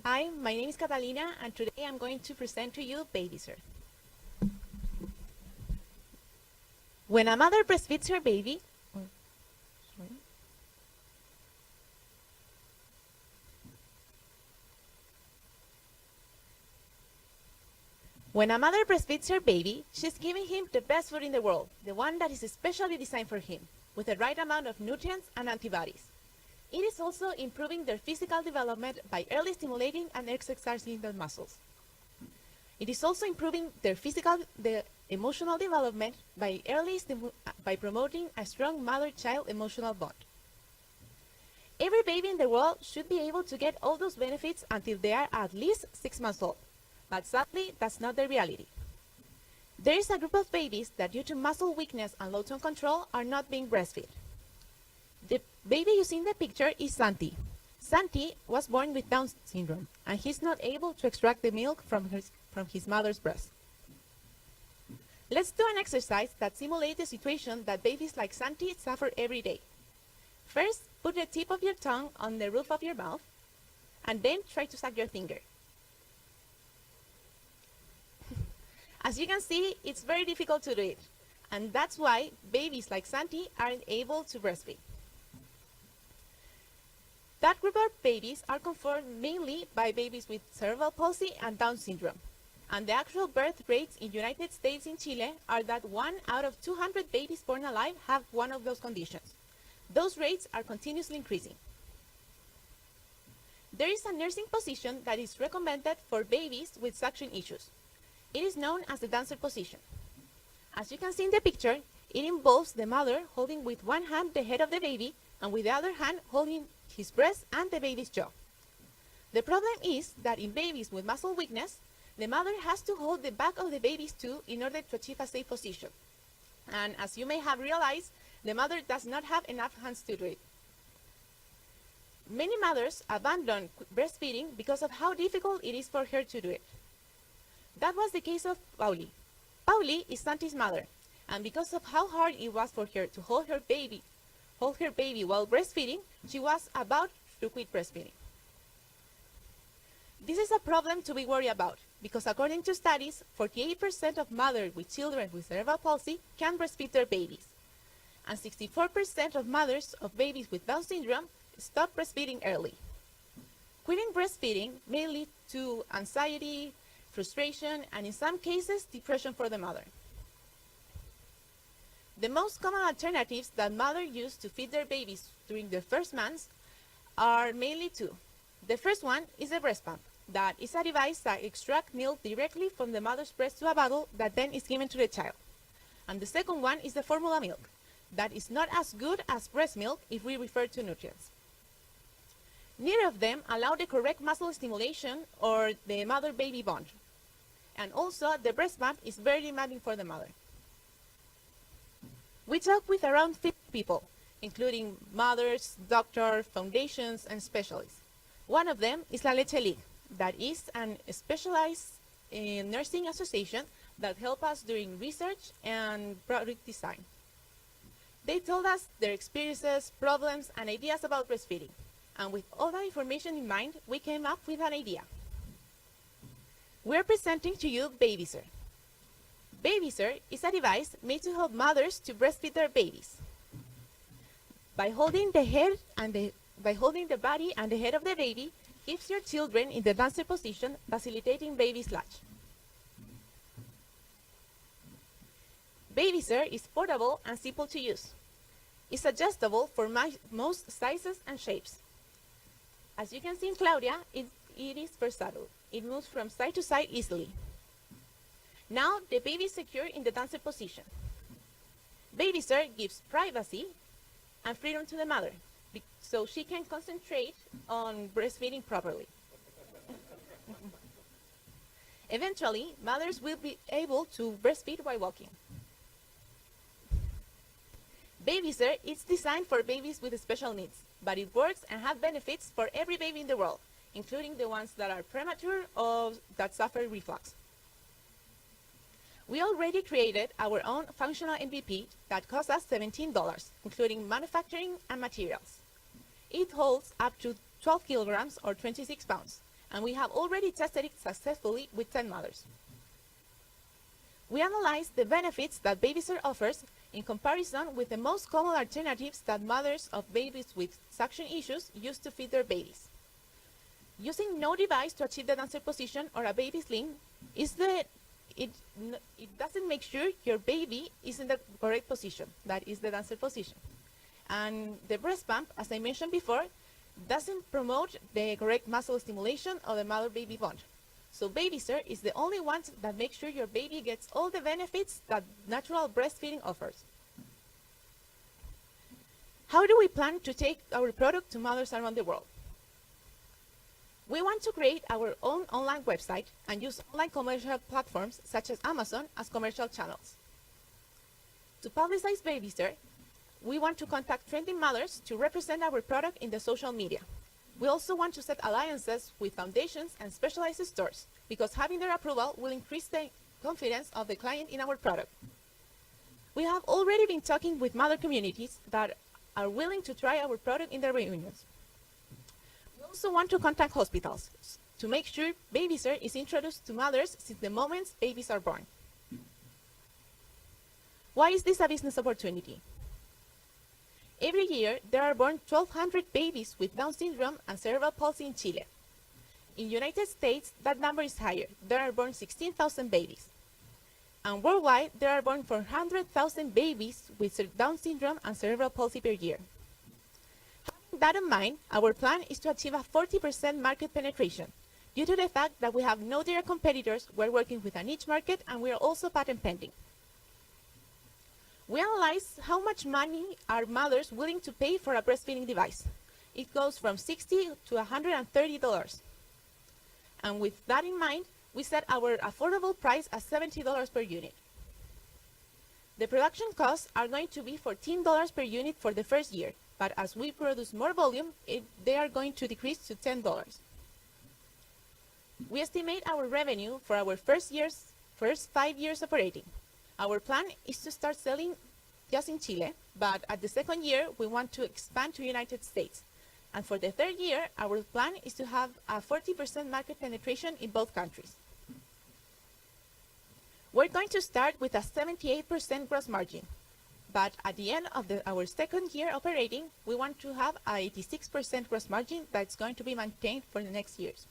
Hi, my name is Catalina, and today I'm going to present to you Babycer. When a mother breastfeeds her baby, sorry. When a mother breastfeeds her baby, she's giving him the best food in the world, the one that is especially designed for him, with the right amount of nutrients and antibodies. It is also improving their physical development by early stimulating and exercising their muscles. It is also improving their emotional development by promoting a strong mother-child emotional bond. Every baby in the world should be able to get all those benefits until they are at least 6 months old, but sadly, that's not the reality. There is a group of babies that, due to muscle weakness and low tone control, are not being breastfed. The baby you see in the picture is Santi. Santi was born with Down syndrome, and he's not able to extract the milk from his mother's breast. Let's do an exercise that simulates the situation that babies like Santi suffer every day. First, put the tip of your tongue on the roof of your mouth, and then try to suck your finger. As you can see, it's very difficult to do it, and that's why babies like Santi aren't able to breastfeed. That group of babies are conformed mainly by babies with cerebral palsy and Down syndrome, and the actual birth rates in the United States and Chile are that 1 out of 200 babies born alive have one of those conditions. Those rates are continuously increasing. There is a nursing position that is recommended for babies with suction issues. It is known as the dancer position. As you can see in the picture, it involves the mother holding with one hand the head of the baby and with the other hand holding his breast and the baby's jaw. The problem is that in babies with muscle weakness, the mother has to hold the back of the baby's too in order to achieve a safe position. And as you may have realized, the mother does not have enough hands to do it. Many mothers abandon breastfeeding because of how difficult it is for her to do it. That was the case of Pauli. Pauli is Santi's mother, and because of how hard it was for her to hold her baby while breastfeeding, she was about to quit breastfeeding. This is a problem to be worried about, because according to studies, 48% of mothers with children with cerebral palsy can breastfeed their babies, and 64% of mothers of babies with Down syndrome stop breastfeeding early. Quitting breastfeeding may lead to anxiety, frustration, and in some cases, depression for the mother. The most common alternatives that mothers use to feed their babies during their first months are mainly two. The first one is a breast pump. That is a device that extracts milk directly from the mother's breast to a bottle that then is given to the child. And the second one is the formula milk. That is not as good as breast milk if we refer to nutrients. Neither of them allow the correct muscle stimulation or the mother-baby bond. And also, the breast pump is very demanding for the mother. We talked with around 50 people, including mothers, doctors, foundations, and specialists. One of them is La Leche League, that is a specialized nursing association that helps us during research and product design. They told us their experiences, problems, and ideas about breastfeeding. And with all that information in mind, we came up with an idea. We're presenting to you Babycer. Babycer is a device made to help mothers to breastfeed their babies. By holding the body and the head of the baby, keeps your children in the dancer position, facilitating baby's latch. Babycer is portable and simple to use. It's adjustable for most sizes and shapes. As you can see in Claudia, it is versatile. It moves from side to side easily. Now the baby is secure in the dancer position. Babycer gives privacy and freedom to the mother, so she can concentrate on breastfeeding properly. Eventually, mothers will be able to breastfeed while walking. Babycer is designed for babies with special needs, but it works and has benefits for every baby in the world, including the ones that are premature or that suffer reflux. We already created our own functional MVP that cost us $17, including manufacturing and materials. It holds up to 12 kilograms or 26 pounds, and we have already tested it successfully with 10 mothers. We analyzed the benefits that Babycer offers in comparison with the most common alternatives that mothers of babies with suction issues use to feed their babies. Using no device to achieve the dancer position or a baby sling it doesn't make sure your baby is in the correct position, that is the dancer position. And the breast pump, as I mentioned before, doesn't promote the correct muscle stimulation of the mother-baby bond. So Babycer is the only one that makes sure your baby gets all the benefits that natural breastfeeding offers. How do we plan to take our product to mothers around the world? We want to create our own online website and use online commercial platforms such as Amazon as commercial channels. To publicize Babycer, we want to contact trending mothers to represent our product in the social media. We also want to set alliances with foundations and specialized stores because having their approval will increase the confidence of the client in our product. We have already been talking with mother communities that are willing to try our product in their reunions. We also want to contact hospitals to make sure Babycer is introduced to mothers since the moment babies are born. Why is this a business opportunity? Every year, there are born 1,200 babies with Down syndrome and cerebral palsy in Chile. In the United States, that number is higher. There are born 16,000 babies. And worldwide, there are born 400,000 babies with Down syndrome and cerebral palsy per year. Having that in mind, our plan is to achieve a 40% market penetration. Due to the fact that we have no direct competitors, we're working with a niche market and we are also patent pending. We analyze how much money are mothers willing to pay for a breastfeeding device. It goes from $60 to $130. And with that in mind, we set our affordable price at $70 per unit. The production costs are going to be $14 per unit for the first year, but as we produce more volume, they are going to decrease to $10. We estimate our revenue for our first 5 years operating. Our plan is to start selling just in Chile, but at the second year, we want to expand to United States. And for the third year, our plan is to have a 40% market penetration in both countries. We're going to start with a 78% gross margin, but at the end of our second year operating, we want to have a 86% gross margin that's going to be maintained for the next years.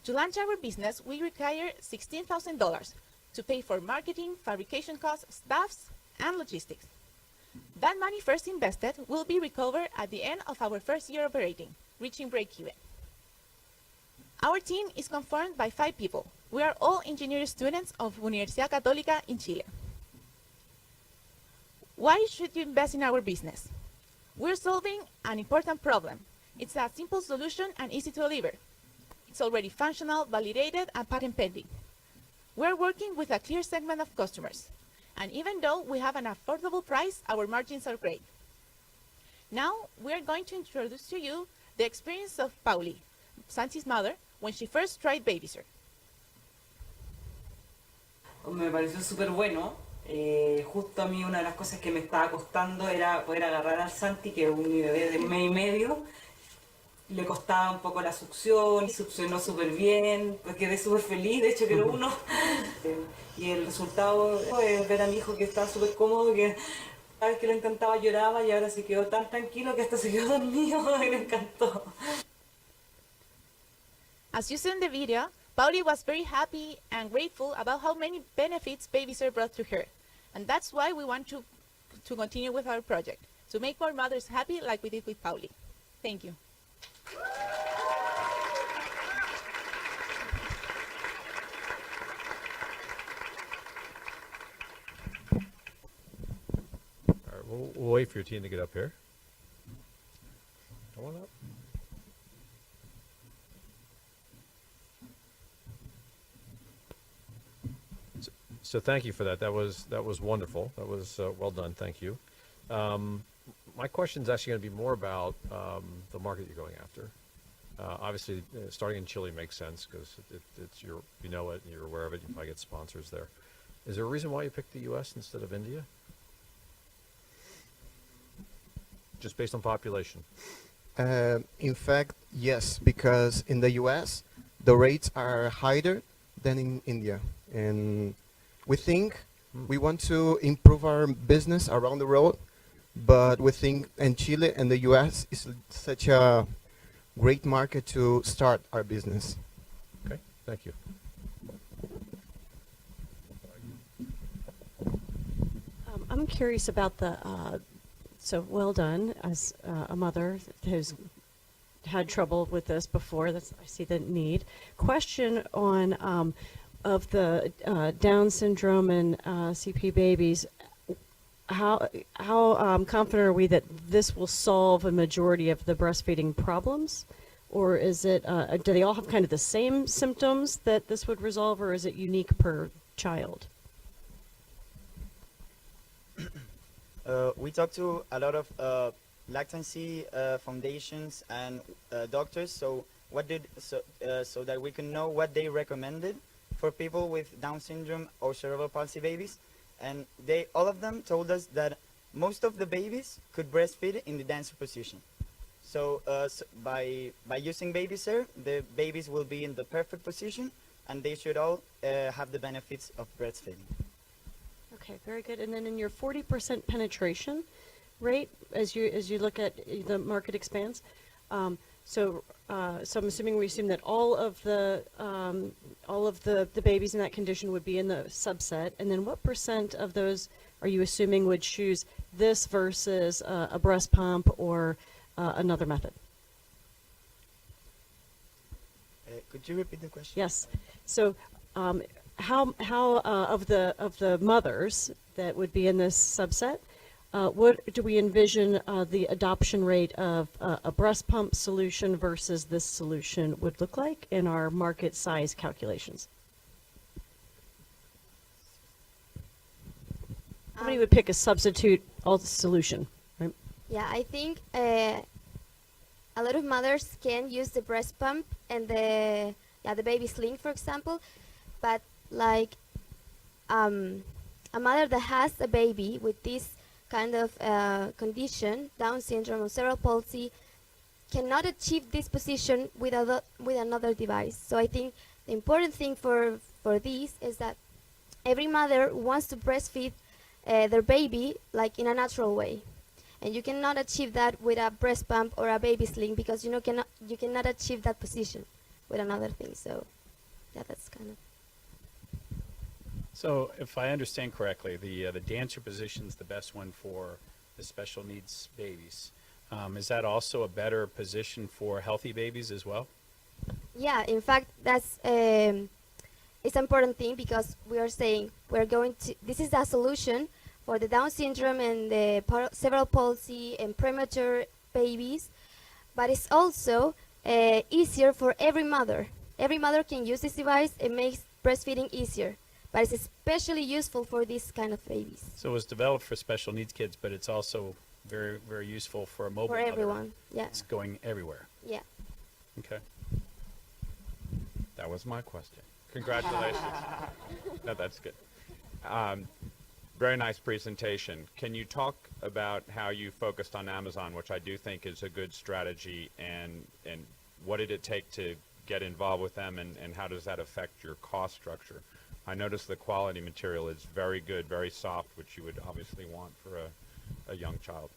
To launch our business, we require $16,000 to pay for marketing, fabrication costs, staffs, and logistics. That money first invested will be recovered at the end of our first year operating, reaching break-even. Our team is conformed by 5 people. We are all engineering students of Universidad Católica in Chile. Why should you invest in our business? We're solving an important problem. It's a simple solution and easy to deliver. It's already functional, validated, and patent pending. We're working with a clear segment of customers. And even though we have an affordable price, our margins are great. Now, we're going to introduce to you the experience of Pauli, Santi's mother, when she first tried Babycer. Me pareció súper bueno. Justo a mí una de las cosas que me estaba costando era poder agarrar al Santi, que es un bebé de mes y medio. Le costaba un poco la succión, succionó súper bien, pues quedé súper feliz, de hecho quiero uno. Y el resultado es ver a mi hijo que estaba súper cómodo, que cada vez que lo intentaba lloraba y ahora se quedó tan tranquilo que hasta se quedó dormido y me encantó. As you saw in the video, Pauli was very happy and grateful about how many benefits Babycer brought to her. And that's why we want to continue with our project, to make more mothers happy like we did with Pauli. Thank you. All right, we'll wait for your team to get up here. Come on up. So thank you for that. That was wonderful. That was well done. Thank you. My question is actually going to be more about the market you're going after. Obviously, starting in Chile makes sense because it's you know it and you're aware of it. You probably get sponsors there. Is there a reason why you picked the U.S. instead of India? Just based on population. In fact, yes, because in the US, the rates are higher than in India. And we think we want to improve our business around the world, but we think in Chile and the US is such a great market to start our business. Okay, thank you. I'm curious about so well done as a mother who's had trouble with this before. I see the need. Question on of the Down syndrome and CP babies. How confident are we that this will solve a majority of the breastfeeding problems? Or is it, do they all have kind of the same symptoms that this would resolve, or is it unique per child? We talked to a lot of lactancy foundations and doctors, so so that we can know what they recommended for people with Down syndrome or cerebral palsy babies, and all of them told us that most of the babies could breastfeed in the dancer position. So, by using Babycer, the babies will be in the perfect position, and they should all have the benefits of breastfeeding. Okay, very good. And then in your 40% penetration rate, as you look at the market expands, so I'm assuming we assume that all of the babies in that condition would be in the subset, and then what percent of those are you assuming would choose this versus a breast pump or another method? Could you repeat the question? Yes. So, how of the mothers that would be in this subset, what do we envision the adoption rate of a breast pump solution versus this solution would look like in our market size calculations? How many would pick a substitute solution, right? Yeah, I think a lot of mothers can use the breast pump and the baby sling, for example, but like a mother that has a baby with this kind of condition, Down syndrome or cerebral palsy, cannot achieve this position with another device. So I think the important thing for this is that every mother wants to breastfeed their baby like in a natural way. And you cannot achieve that with a breast pump or a baby sling because you cannot achieve that position with another thing. So yeah, that's kind of. So if I understand correctly, the dancer position is the best one for the special needs babies. Is that also a better position for healthy babies as well? Yeah, in fact, that's it's an important thing because we are saying this is a solution for the Down syndrome and the cerebral palsy and premature babies, but it's also easier for every mother. Every mother can use this device. It makes breastfeeding easier, but it's especially useful for this kind of babies. So it was developed for special needs kids, but it's also very, very useful for a mobile For mother. everyone, yeah. It's going everywhere. Yeah. Okay. That was my question. Congratulations. No, that's good. Very nice presentation. Can you talk about how you focused on Amazon, which I do think is a good strategy, and what did it take to get involved with them, and how does that affect your cost structure? I noticed the quality material is very good, very soft, which you would obviously want for a young child.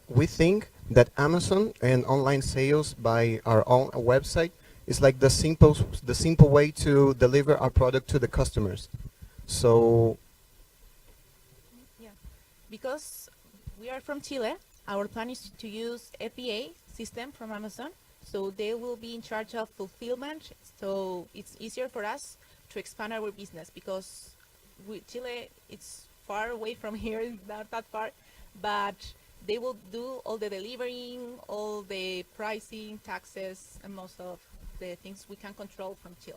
We think that Amazon and online sales by our own website is like the simple way to deliver our product to the customers. So Yeah, because we are from Chile, our plan is to use FBA system from Amazon, so they will be in charge of fulfillment. So it's easier for us to expand our business because Chile, it's far away from here, it's not that far, but they will do all the delivering, all the pricing, taxes, and most of the things we can control from Chile.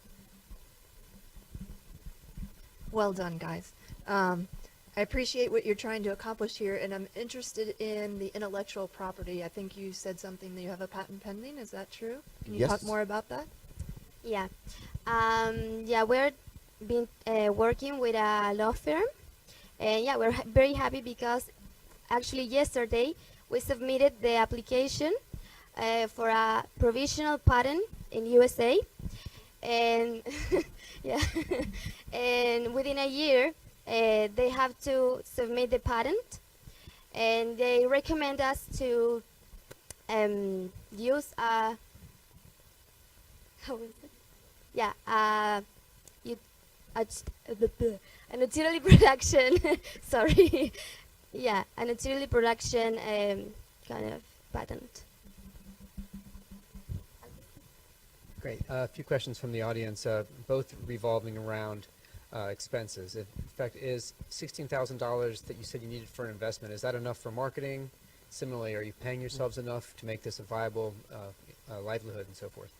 Well done, guys. I appreciate what you're trying to accomplish here, and I'm interested in the intellectual property. I think you said something that you have a patent pending. Is that true? Can you talk Yes. more about that? Yeah. Yeah, we're been working with a law firm, and yeah, we're very happy because actually yesterday we submitted the application for a provisional patent in USA, and yeah, and within a year they have to submit the patent, and they recommend us to use a how is it? Yeah, you, a naturally production. Sorry, yeah, a naturally production kind of patent. Great. A few questions from the audience, both revolving around expenses. In fact, is $16,000 that you said you needed for an investment, is that enough for marketing? Similarly, are you paying yourselves enough to make this a viable livelihood and so forth?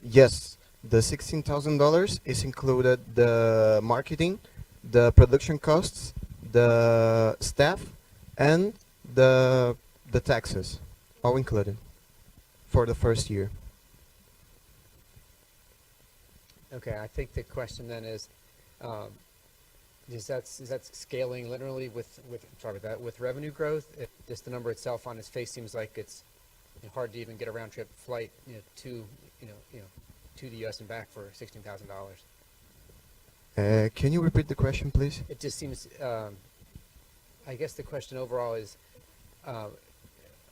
Yes, the $16,000 is included the marketing, the production costs, the staff, and the taxes, all included for the first year. Okay, I think the question then is that scaling literally with revenue growth? Just the number itself on its face seems like it's hard to even get a round trip flight to the U.S. and back for $16,000. Can you repeat the question, please? It just seems. I guess the question overall is,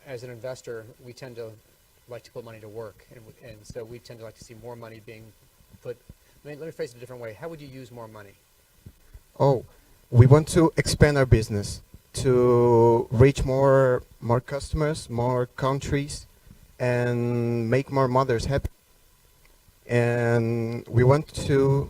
as an investor, we tend to like to put money to work, and so we tend to like to see more money being put. Let me phrase it a different way. How would you use more money? Oh, we want to expand our business to reach more customers, more countries, and make more mothers happy. And we want to.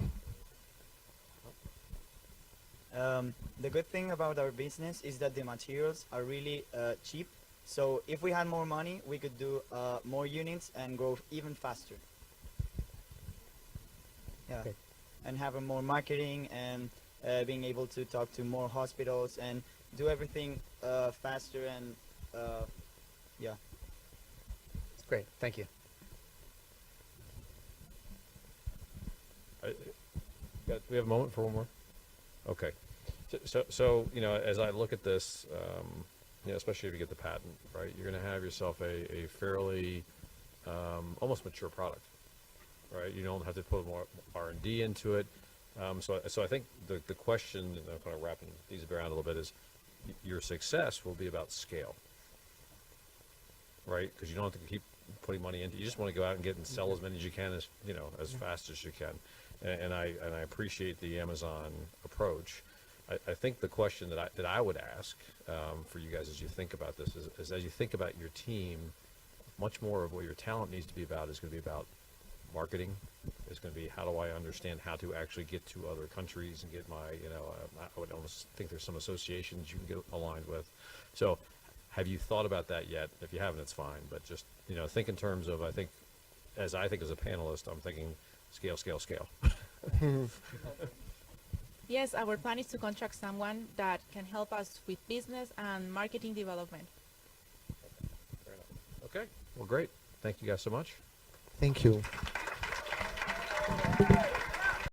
The good thing about our business is that the materials are really cheap. So if we had more money, we could do more units and grow even faster. Yeah, Okay. and have a more marketing and being able to talk to more hospitals and do everything faster and yeah. Great, thank you. We have a moment for one more? Okay. So as I look at this, especially if you get the patent, right, you're going to have yourself a fairly almost mature product, right? You don't have to put more R&D into it. So I think the question, and I'm kind of wrapping these around a little bit, is your success will be about scale, right? Because you don't have to keep putting money into it. You just want to go out and get and sell as many as you can, as fast as you can. And I appreciate the Amazon approach. I think the question that I would ask for you guys as you think about this is as you think about your team, much more of what your talent needs to be about is going to be about marketing. It's going to be how do I understand how to actually get to other countries and get my, I would almost think there's some associations you can get aligned with. So have you thought about that yet? If you haven't, it's fine. But just, think in terms of, I think as a panelist, I'm thinking scale, scale, scale. Yes, our plan is to contract someone that can help us with business and marketing development. Fair enough. Okay. Well, great. Thank you guys so much. Thank you.